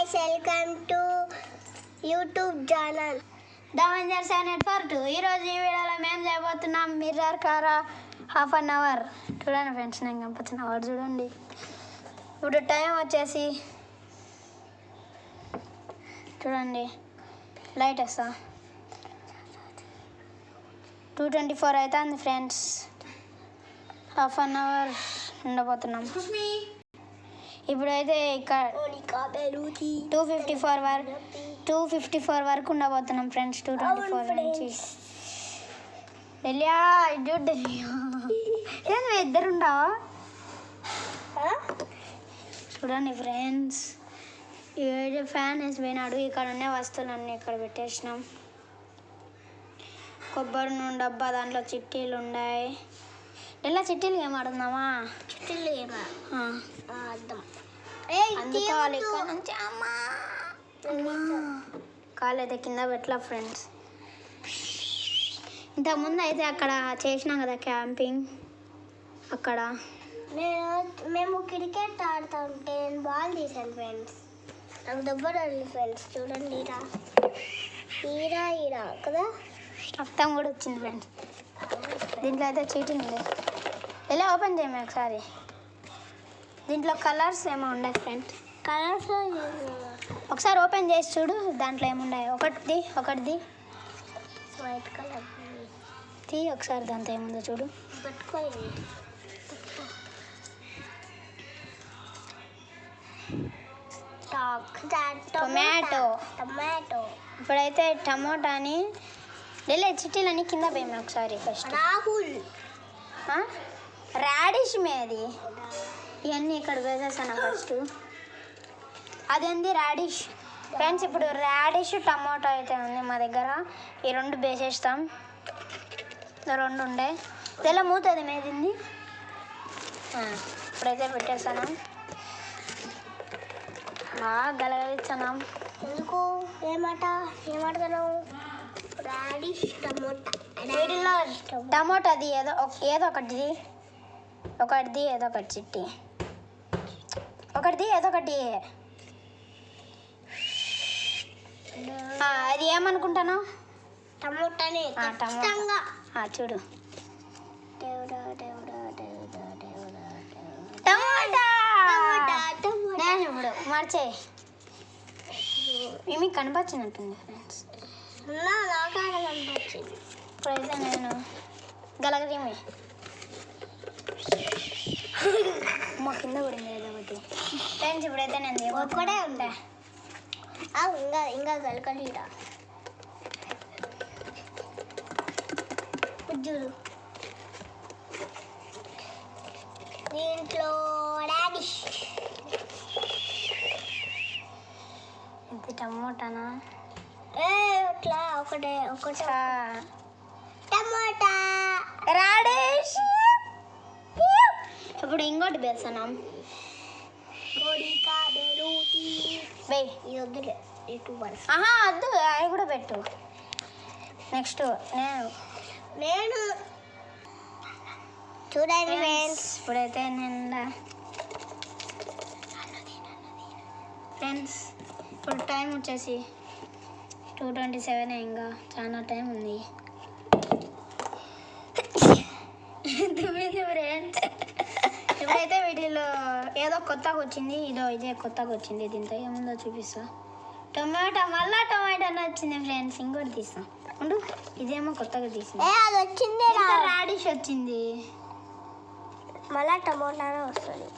guys, welcome to YouTube channel Davender Network 2. ఈ రోజు ఈ వీడియోలో మేము చేయబోతున్నాం mirror car half an hour. చూడండి ఫ్రెండ్స్, నేను కనిపించిన అవర్ చూడండి. ఇప్పుడు టైం వచ్చేసి చూడండి, లైట్ వేస్తా 2:24 అవుతుంది ఫ్రెండ్స్. హాఫ్ అన్ అవర్ ఉండబోతున్నాం. ఇప్పుడైతే ఇక్కడ 254 వరకు ఉండబోతున్నాం ఫ్రెండ్స్. 224 నుంచి ఢిల్లీయా ఏం ఇద్దరు ఉండవా? చూడండి ఫ్రెండ్స్, ఇవైతే ఫ్యాన్ వేసిపోయినాడు. ఇక్కడ ఉన్న వస్తువులన్నీ ఇక్కడ పెట్టేసినాం. కొబ్బరి నూనె డబ్బా, దాంట్లో చిట్టీలు ఉన్నాయి. ఇలా చిట్టీలు ఏం ఆడుందామా? చిట్టీలు అందుకోవాలి ఇక్కడ నుంచి. అమ్మా కాలు అయితే కింద పెట్టలా ఫ్రెండ్స్. ఇంతకుముందు అయితే అక్కడ చేసినాం కదా క్యాంపింగ్. అక్కడ మేము క్రికెట్ ఆడుతుంటే నేను బాల్ తీసాను ఫ్రెండ్స్. నాకు దెబ్బలు ఫ్రెండ్స్. చూడండి ఈరా కదా, రక్తం కూడా వచ్చింది ఫ్రెండ్స్. దీంట్లో అయితే చీటింగ్ ఉంది. ఎలా ఓపెన్ చేయము ఒకసారి. దీంట్లో కలర్స్ ఏమో ఉన్నాయి ఫ్రెండ్స్. కలర్స్ ఒకసారి ఓపెన్ చేసి చూడు, దాంట్లో ఏమున్నాయి. ఒకటిది వైట్ కలర్ తీ ఒకసారి, దాంతో ఏముందో చూడు. టొమాటో. ఇప్పుడైతే టమోటాని వెళ్ళే చిట్టీలని కింద పోయాము ఒకసారి. ఫస్ట్ రాడిష్ మేది ఇవన్నీ ఇక్కడ వేసేసాను ఫస్ట్. అదేంది రాడిష్ ఫ్రెండ్స్. ఇప్పుడు రాడిష్ టమాటో అయితే ఉంది మా దగ్గర. ఈ రెండు వేసేస్తాం. రెండు ఉండే ఇలా మూతది మేదింది. ఇప్పుడైతే పెట్టేస్తాను. బాగా గలగలిస్తున్నాం. ఎందుకు ఏమాడుతున్నావు? రాడిష్ టమోటా అది ఏదో ఒకటి ఏదో ఒకటి చిట్టి, ఏదో ఒకటి. అది ఏమనుకుంటాను? టమోటానే. చూడు, నేను ఇప్పుడు మార్చే మీకు కనిపించినట్టుంది ఫ్రెండ్స్. ఇప్పుడైతే నేను గలగరిమి మా కింద పడింది ఏదో ఒకటి ఫ్రెండ్స్. ఇప్పుడైతే నేను ఒక్కడే ఉంటా. ఇంకా గలకలిరా చూడు. దీంట్లో రాడిష్, ఇది టమోటానా? ఇట్లా ఒకటే టమోటా రాడిష్. ఇప్పుడు ఇంకోటి వేస్తున్నాం. వద్దు, అవి కూడా పెట్టు. నెక్స్ట్ నేను చూడండి ఫ్రెండ్స్. ఇప్పుడైతే నేను ఫ్రెండ్స్, ఇప్పుడు టైం వచ్చేసి 2:27. ఇంకా చాలా టైం ఉంది. ఫ్రెండ్స్, ఇప్పుడైతే వీటిలో ఏదో కొత్తగా వచ్చింది. ఇదే కొత్తగా వచ్చింది. దీంతో ఏముందో చూపిస్తా. మళ్ళా టొమాటో వచ్చింది ఫ్రెండ్స్. ఇంకోటి తీస్తాం ఉండు. ఇదేమో కొత్తగా తీసింది. అది వచ్చింది, రాడిష్ వచ్చింది. మళ్ళా టమోటానే వస్తుంది.